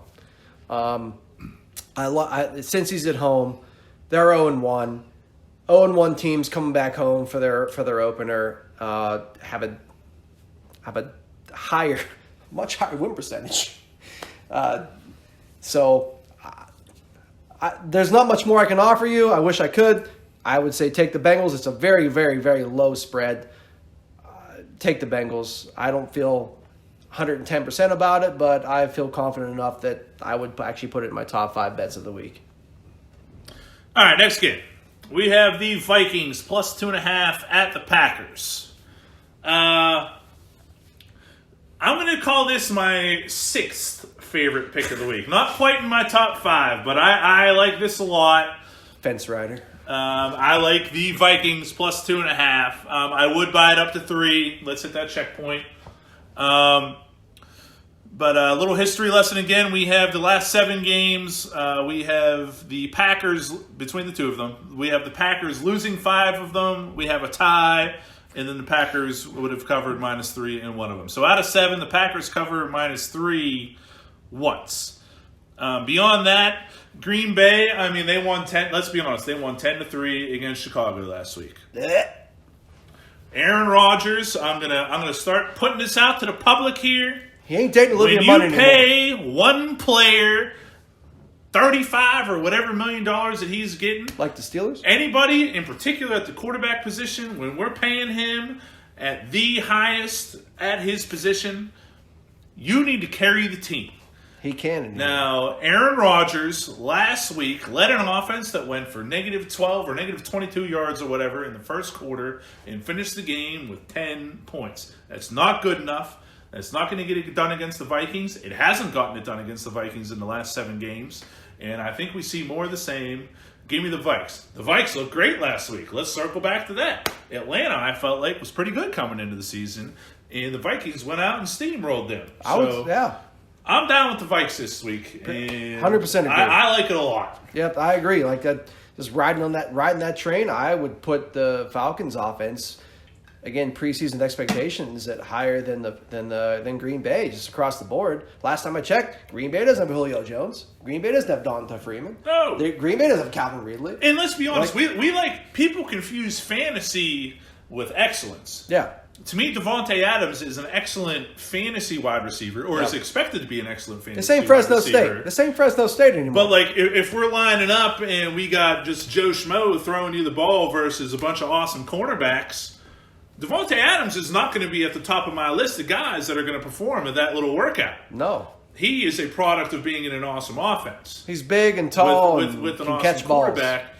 Since he's at home, they're 0-1. 0-1 teams coming back home for their opener have a much higher win percentage. So there's not much more I can offer you. I wish I could. I would say take the Bengals. It's a very, very, very low spread. Take the Bengals. I don't feel 110% about it, but I feel confident enough that I would actually put it in my top 5 bets of the week. All right, next game. We have the Vikings plus 2.5 at the Packers. I'm going to call this my 6th favorite pick of the week. Not quite in my top 5, but I like this a lot. Fence rider. I like the Vikings plus 2.5. I would buy it up to 3. Let's hit that checkpoint. But a little history lesson again. We have the last 7 games. We have the Packers, between the two of them, we have the Packers losing 5 of them. We have a tie, and then the Packers would have covered -3 in one of them. So out of 7, the Packers cover -3 once. Beyond that, Green Bay, I mean, they won 10. Let's be honest, they won 10-3 against Chicago last week. Aaron Rodgers, I'm gonna start putting this out to the public here. He ain't taking a little bit of money anymore. When you pay one player $35 or whatever $1 million that he's getting, like the Steelers, anybody in particular at the quarterback position, when we're paying him at the highest at his position, you need to carry the team. He can. Now, Aaron Rodgers last week led an offense that went for -12 or -22 yards or whatever in the first quarter and finished the game with 10 points. That's not good enough. That's not going to get it done against the Vikings. It hasn't gotten it done against the Vikings in the last 7 games. And I think we see more of the same. Give me the Vikes. The Vikes looked great last week. Let's circle back to that. Atlanta, I felt like, was pretty good coming into the season. And the Vikings went out and steamrolled them. I'm down with the Vikes this week. 100% agree. I like it a lot. Yep, I agree. Like that, just riding that train, I would put the Falcons offense, again, preseason expectations at higher than Green Bay, just across the board. Last time I checked, Green Bay doesn't have Julio Jones. Green Bay doesn't have Donta Freeman. No. Green Bay doesn't have Calvin Ridley. And let's be honest, we like people confuse fantasy with excellence. Yeah. To me, Devontae Adams is an excellent fantasy wide receiver, or is expected to be an excellent fantasy wide receiver. The same Fresno State anymore. But, like, if we're lining up and we got just Joe Schmo throwing you the ball versus a bunch of awesome cornerbacks, Devontae Adams is not going to be at the top of my list of guys that are going to perform at that little workout. No. He is a product of being in an awesome offense. He's big and tall with an awesome catch quarterback. Balls.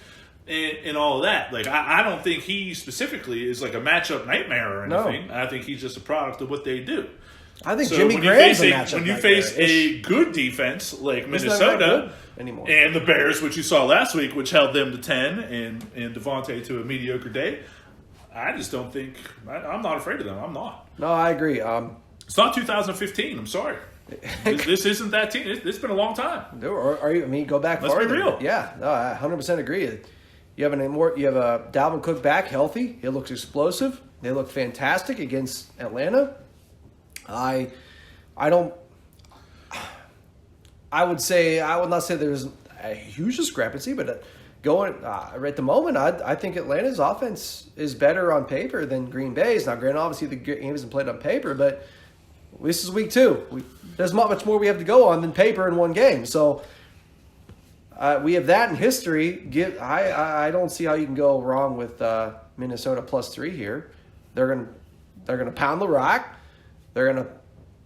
And all of that. Like, I don't think he specifically is like a matchup nightmare or anything. No. I think he's just a product of what they do. I think Jimmy Graham's a matchup nightmare. When you face a good defense like Minnesota anymore. And the Bears, which you saw last week, which held them to 10, and Devontae to a mediocre day, I just don't think – I'm not afraid of them. I'm not. No, I agree. It's not 2015. I'm sorry. This isn't that team. It's been a long time. Go back farther. Let's be real. Yeah, no, I 100% agree. You have a Dalvin Cook back healthy. He looks explosive. They look fantastic against Atlanta. I would not say there's a huge discrepancy, but going at the moment, I think Atlanta's offense is better on paper than Green Bay's. Now, granted, obviously the game isn't played on paper, but this is week 2. There's not much more we have to go on than paper in one game. So we have that in history. I don't see how you can go wrong with Minnesota +3 here. They're gonna pound the rock. They're gonna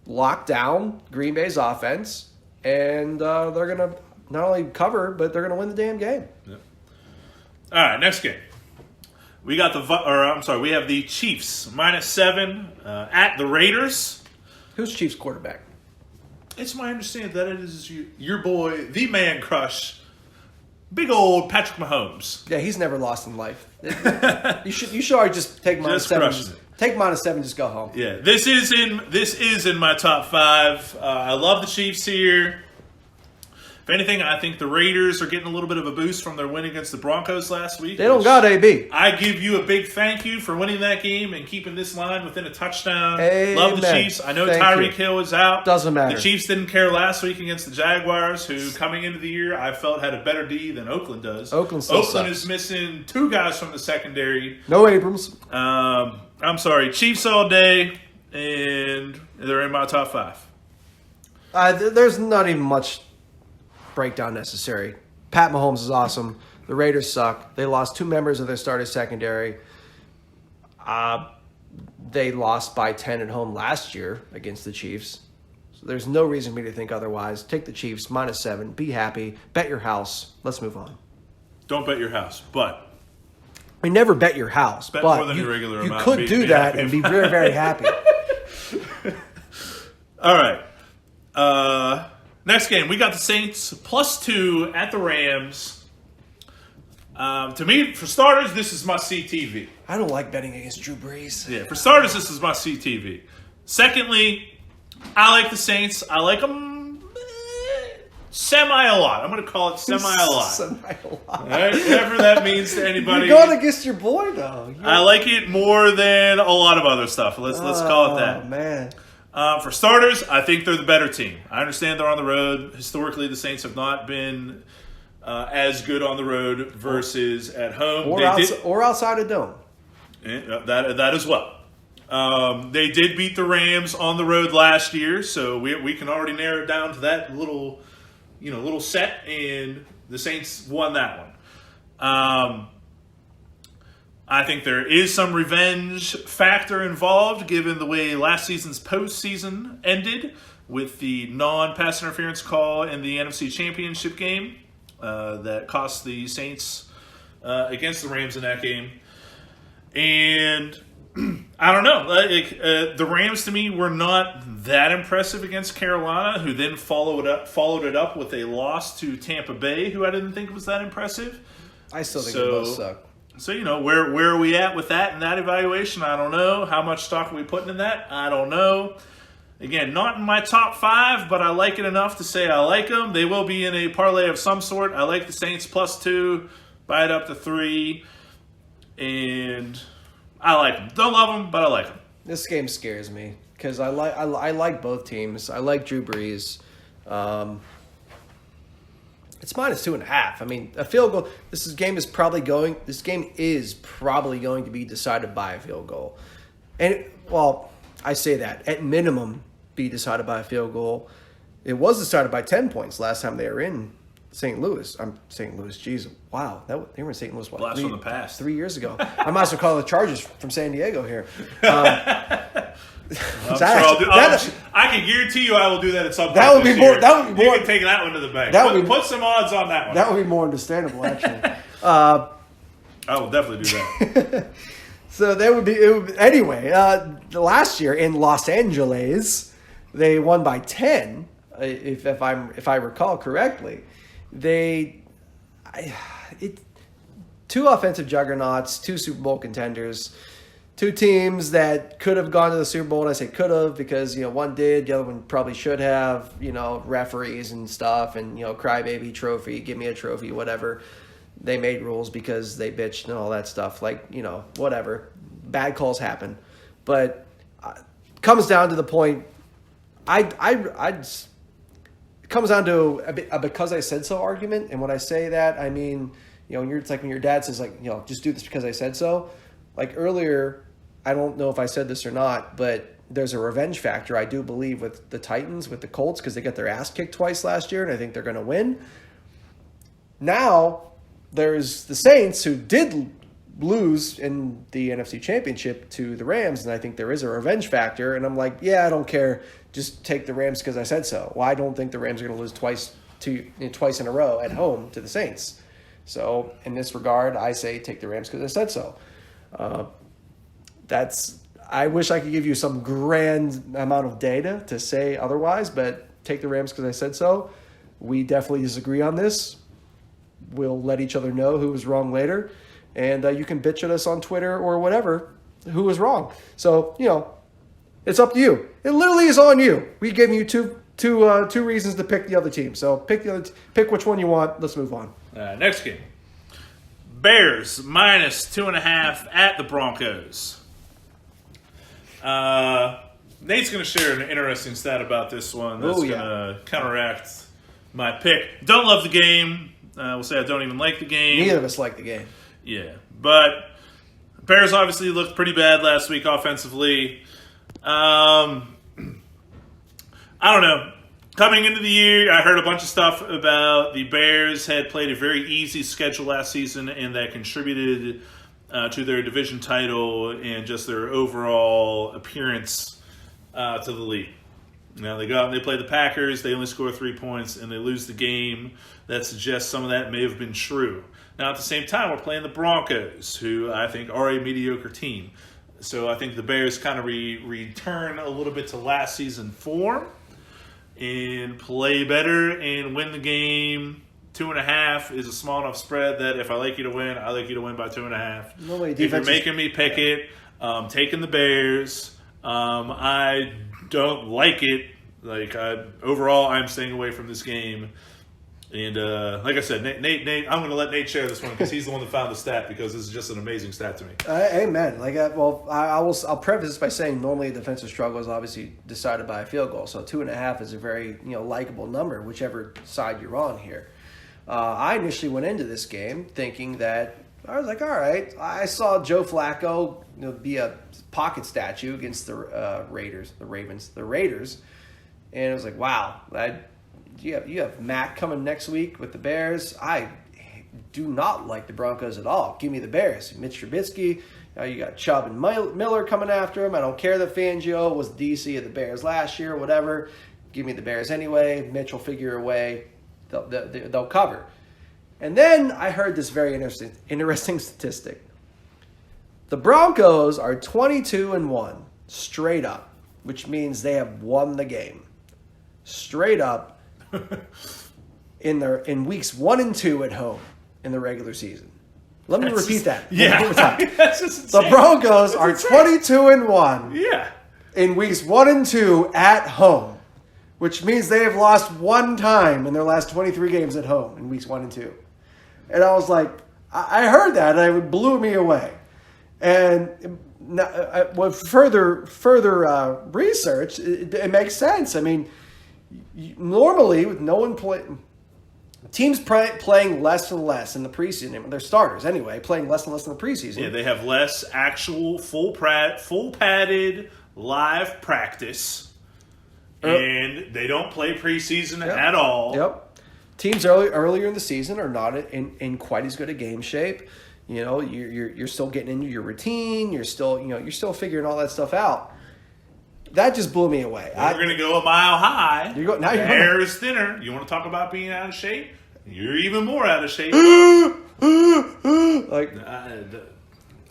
lock down Green Bay's offense, and they're gonna not only cover, but they're gonna win the damn game. Yep. All right, next game. We got we have the Chiefs -7 at the Raiders. Who's Chiefs quarterback? It's my understanding that it is your boy, the man crush, big old Patrick Mahomes. Yeah, he's never lost in life. You should already just take -7. Take -7, just go home. Yeah, this is in my top 5. I love the Chiefs here. If anything, I think the Raiders are getting a little bit of a boost from their win against the Broncos last week. They don't got AB. I give you a big thank you for winning that game and keeping this line within a touchdown. Amen. Love the Chiefs. I know Tyreek Hill is out. Doesn't matter. The Chiefs didn't care last week against the Jaguars, who coming into the year I felt had a better D than Oakland does. Oakland is missing 2 guys from the secondary. No Abrams. I'm sorry, Chiefs all day, and they're in my top 5. There's not even much breakdown necessary. Pat Mahomes is awesome. The Raiders suck. They lost 2 members of their starting secondary. They lost by 10 at home last year against the Chiefs. So there's no reason for me to think otherwise. Take the Chiefs -7. Be happy. Bet your house. Let's move on. Don't bet your house, but I mean, never bet your house. bet but more than your regular amount. You could do that and be very, very happy. All right. Next game, we got the Saints +2 at the Rams. To me, for starters, this is my CTV. I don't like betting against Drew Brees. Yeah, for starters, this is my CTV. Secondly, I like the Saints. I like them semi a lot. I'm going to call it semi a lot. Semi a lot. Right? Whatever that means to anybody. You're going against your boy, though. I like it more than a lot of other stuff. Let's call it that. Oh, man. For starters, I think they're the better team. I understand they're on the road. Historically, the Saints have not been as good on the road versus at home. Or outside of Dome. That as well. They did beat the Rams on the road last year, so we can already narrow it down to that little set, and the Saints won that one. I think there is some revenge factor involved, given the way last season's postseason ended with the non-pass interference call in the NFC Championship game that cost the Saints against the Rams in that game. And I don't know. The Rams, to me, were not that impressive against Carolina, who then followed it up with a loss to Tampa Bay, who I didn't think was that impressive. I still think they both suck. So, where are we at with that and that evaluation? I don't know. How much stock are we putting in that? I don't know. Again, not in my top 5, but I like it enough to say I like them. They will be in a parlay of some sort. I like the Saints +2, buy it up to 3, and I like them. Don't love them, but I like them. This game scares me because I like both teams. I like Drew Brees. It's -2.5. I mean, a field goal. This game is probably going to be decided by a field goal, and I say that at minimum be decided by a field goal. It was decided by 10 points last time they were in St. Louis. St. Louis. Jeez, wow, they were in St. Louis. Blast from the past. 3 years ago. I might as well call the Chargers from San Diego here. I can guarantee you I will do that at some point. That would be more. You can take that one to the bank. Put some odds on that one. That would be more understandable, actually. I will definitely do that. So that would be anyway. Last year in Los Angeles, they won by 10. If I recall correctly, two offensive juggernauts, 2 Super Bowl contenders. 2 teams that could have gone to the Super Bowl, and I say could have because, one did, the other one probably should have, referees and stuff, and, crybaby trophy, give me a trophy, whatever. They made rules because they bitched and all that stuff, whatever. Bad calls happen. But it comes down to the point, it comes down to a because I said so argument, and when I say that, I mean, when when your dad says just do this because I said so. Like earlier, I don't know if I said this or not, but there's a revenge factor, I do believe, with the Titans, with the Colts, because they got their ass kicked twice last year, and I think they're going to win. Now, there's the Saints, who did lose in the NFC Championship to the Rams, and I think there is a revenge factor. And I'm like, yeah, I don't care. Just take the Rams because I said so. Well, I don't think the Rams are going to lose twice in a row at home to the Saints. So, in this regard, I say take the Rams because I said so. I wish I could give you some grand amount of data to say otherwise, but take the Rams because I said so. We definitely disagree on this. We'll let each other know who was wrong later. And you can bitch at us on Twitter or whatever who was wrong. So, it's up to you. It literally is on you. We gave you two reasons to pick the other team. So pick which one you want. Let's move on. Next game. Bears -2.5 at the Broncos. Nate's going to share an interesting stat about this one that's going to counteract my pick. Don't love the game. We'll say I don't even like the game. Neither of us like the game. Yeah, but Bears obviously looked pretty bad last week offensively. I don't know. Coming into the year, I heard a bunch of stuff about the Bears had played a very easy schedule last season, and that contributed to their division title and just their overall appearance to the league. Now, they go out and they play the Packers. They only score 3 points, and they lose the game. That suggests some of that may have been true. Now, at the same time, we're playing the Broncos, who I think are a mediocre team. So I think the Bears kind of return a little bit to last season form and play better and win the game. 2.5 is a small enough spread that if I like you to win, I like you to win by 2.5. If you're making me pick it, taking the Bears. I don't like it. Overall, I'm staying away from this game. And like I said, Nate, I'm going to let Nate share this one because he's the one that found the stat, because this is just an amazing stat to me. Amen. I'll preface this by saying normally a defensive struggle is obviously decided by a field goal. So 2.5 is a very likable number, whichever side you're on here. I initially went into this game thinking that I was like, all right. I saw Joe Flacco be a pocket statue against the Raiders, and I was like, wow. You have Matt coming next week with the Bears. I do not like the Broncos at all. Give me the Bears. Mitch Trubisky. You got Chubb and Miller coming after him. I don't care that Fangio was DC of the Bears last year, whatever. Give me the Bears anyway. Mitch will figure a way. They'll cover. And then I heard this very interesting statistic. The Broncos are 22-1 straight up, which means they have won the game. Straight up. in weeks 1 and 2 at home in the regular season. Let me repeat that. Yeah. That's just insane. The Broncos are 22-1 in weeks 1 and 2 at home, which means they have lost one time in their last 23 games at home in weeks 1 and 2. And I was like, I heard that, and it blew me away. And with further research, it makes sense. I mean, normally, with no one teams playing less and less in the preseason. They're starters anyway, playing less and less in the preseason. Yeah, they have less actual full padded live practice, and they don't play preseason at all. Yep. Teams earlier in the season are not in quite as good a game shape. You're still getting into your routine. You're still figuring all that stuff out. That just blew me away. We're going to go a mile high. Now your hair is thinner. You want to talk about being out of shape? You're even more out of shape. I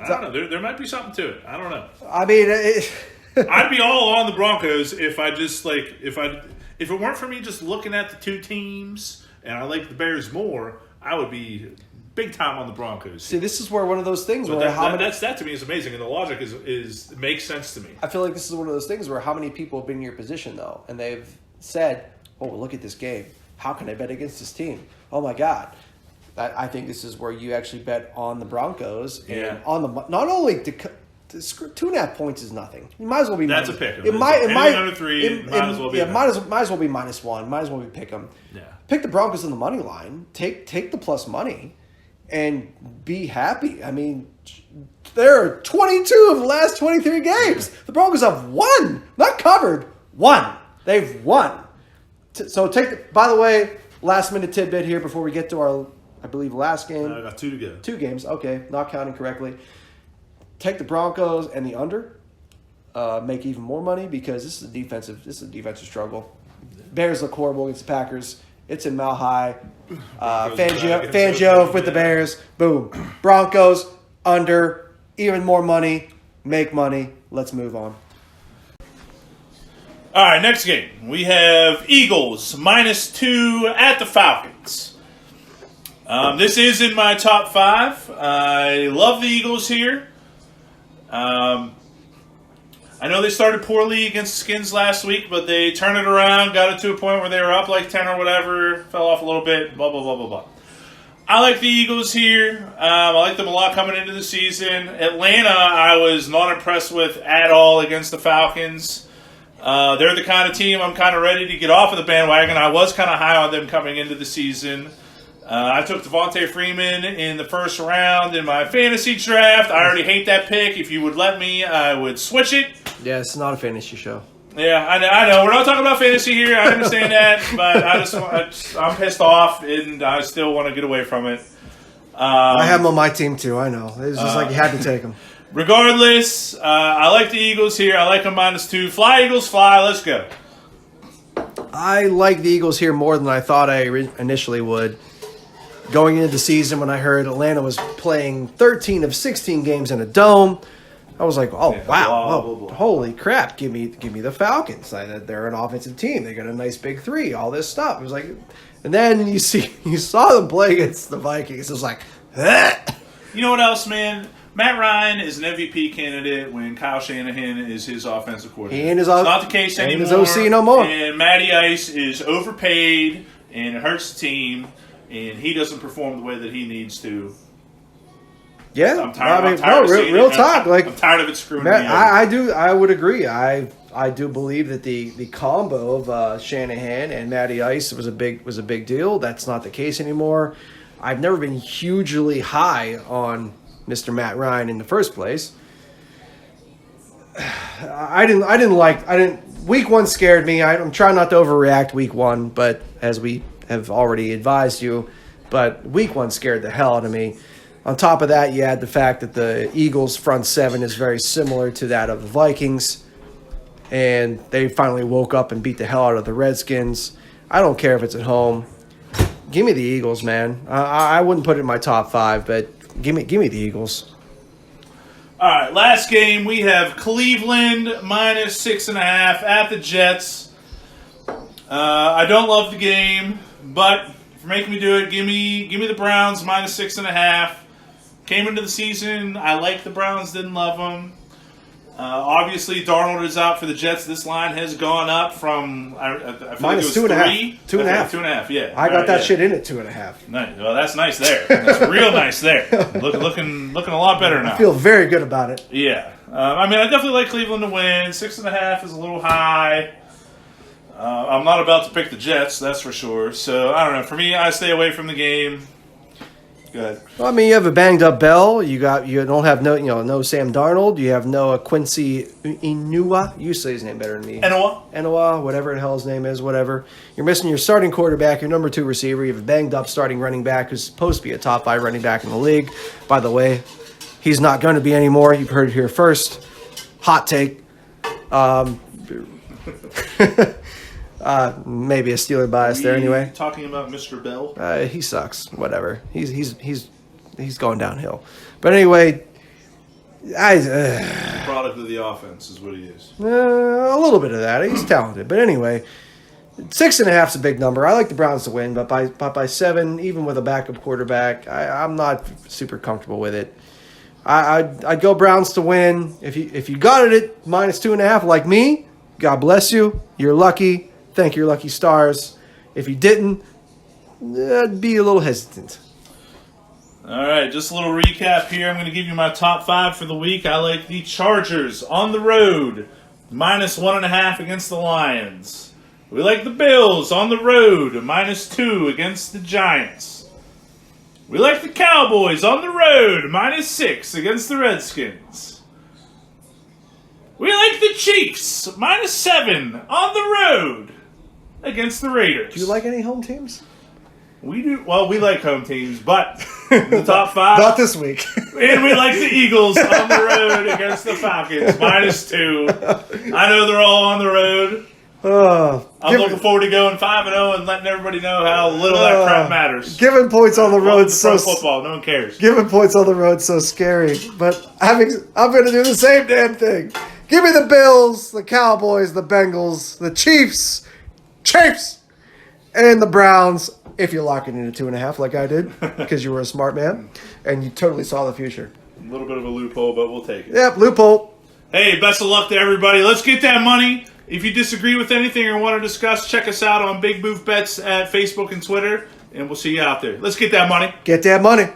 don't know. There might be something to it. I don't know. I mean, I'd be all on the Broncos if I just if it weren't for me just looking at the two teams and I like the Bears more, I would be big time on the Broncos. See, this is where one of those things but where that to me is amazing, and the logic is makes sense to me. I feel like this is one of those things where how many people have been in your position though, and they've said, "Oh, look at this game. How can I bet against this team? Oh my God." I think this is where you actually bet on the Broncos and on the not only to 2.5 points is nothing. You might as well be. That's a pick. It might under 3. Might as well be. Might as well be -1. Might as well be pick them. Yeah. Pick the Broncos on the money line. Take the plus money. and be happy. I mean, there are 22 of the last 23 games. The Broncos have won, not covered, won. They've won. So by the way, last minute tidbit here before we get to our, I believe, last game. I got 2 to go. 2 games, okay, not counting correctly. Take the Broncos and the under. Make even more money because this is a defensive struggle. Bears look horrible against the Packers. It's in Mile High. Fangio with the Bears. Boom. Broncos under. Even more money. Make money. Let's move on. All right, next game. We have Eagles -2 at the Falcons. This is in my top 5. I love the Eagles here. I know they started poorly against the Skins last week, but they turned it around, got it to a point where they were up like 10 or whatever, fell off a little bit, blah, blah, blah, blah, blah. I like the Eagles here. I like them a lot coming into the season. Atlanta, I was not impressed with at all against the Falcons. They're the kind of team I'm kind of ready to get off of the bandwagon. I was kind of high on them coming into the season. I took Devontae Freeman in the first round in my fantasy draft. I already hate that pick. If you would let me, I would switch it. Yeah, it's not a fantasy show. Yeah, I know. We're not talking about fantasy here. I understand that, but I'm pissed off, and I still want to get away from it. I have them on my team, too. I know. It's just like you had to take them. Regardless, I like the Eagles here. I like them -2. Fly, Eagles, fly. Let's go. I like the Eagles here more than I thought I initially would. Going into the season when I heard Atlanta was playing 13 of 16 games in a dome, I was like, oh, wow, holy crap, give me the Falcons. They're an offensive team. They got a nice big 3, all this stuff. It was like, and then you saw them play against the Vikings. It was like, You know what else, man? Matt Ryan is an MVP candidate when Kyle Shanahan is his offensive coordinator. It's not the case anymore. He is OC no more. And Matty Ice is overpaid, and it hurts the team. And he doesn't perform the way that he needs to. Yeah, I'm tired of seeing real it. talk. I'm tired of it screwing me up. I would agree. I do believe that the combo of Shanahan and Matty Ice was a big deal. That's not the case anymore. I've never been hugely high on Mr. Matt Ryan in the first place. Week 1 scared me. I'm trying not to overreact week 1, but as we have already advised you, but week 1 scared the hell out of me. On top of that, you add the fact that the Eagles' front 7 is very similar to that of the Vikings, and they finally woke up and beat the hell out of the Redskins. I don't care if it's at home. Give me the Eagles, man. I wouldn't put it in my top 5, but give me the Eagles. All right, last game, we have Cleveland -6.5 at the Jets. I don't love the game, but for making me do it, give me the Browns -6.5. Came into the season, I liked the Browns, didn't love them. Obviously, Darnold is out for the Jets. This line has gone up from I feel like it was 2.5. 2.5. 2.5. Yeah, I got that shit in at 2.5. Nice. Well, that's nice there. That's real nice there. Looking a lot better now. I feel very good about it. Yeah. I definitely like Cleveland to win. 6.5 is a little high. I'm not about to pick the Jets, that's for sure. So, I don't know. For me, I stay away from the game. Go ahead. Well, you have a banged up Bell. You don't have no Sam Darnold. You have no Quincy Enunwa. You say his name better than me. Enunwa, whatever the hell his name is, whatever. You're missing your starting quarterback, your number 2 receiver. You have a banged up starting running back who's supposed to be a top 5 running back in the league. By the way, he's not going to be anymore. You've heard it here first. Hot take. Maybe a Steeler bias there anyway. Talking about Mr. Bell? He sucks. Whatever. He's going downhill. But anyway, Product of the offense is what he is. A little bit of that. He's talented. But anyway, 6.5 is a big number. I like the Browns to win, but by 7, even with a backup quarterback, I'm not super comfortable with it. I'd go Browns to win. If you got it at -2.5 like me, God bless you. You're lucky. Thank your lucky stars. If you didn't, I'd be a little hesitant. All right, just a little recap here. I'm going to give you my top 5 for the week. I like the Chargers on the road, -1.5 against the Lions. We like the Bills on the road, -2 against the Giants. We like the Cowboys on the road, -6 against the Redskins. We like the Chiefs, -7 on the road against the Raiders. Do you like any home teams? We do. Well, we like home teams, but the top 5. Not this week. And we like the Eagles on the road against the Falcons, -2. I know they're all on the road. I'm looking forward to going 5-0 and letting everybody know how little that crap matters. Giving points on the road so football, no one cares. Giving points on the road so scary, but I'm going to do the same damn thing. Give me the Bills, the Cowboys, the Bengals, the Chiefs, and the Browns. If you lock it into 2.5, like I did, because you were a smart man and you totally saw the future. A little bit of a loophole, but we'll take it. Yep, loophole. Hey, best of luck to everybody. Let's get that money. If you disagree with anything or want to discuss, check us out on Big Boof Bets at Facebook and Twitter, and we'll see you out there. Let's get that money. Get that money.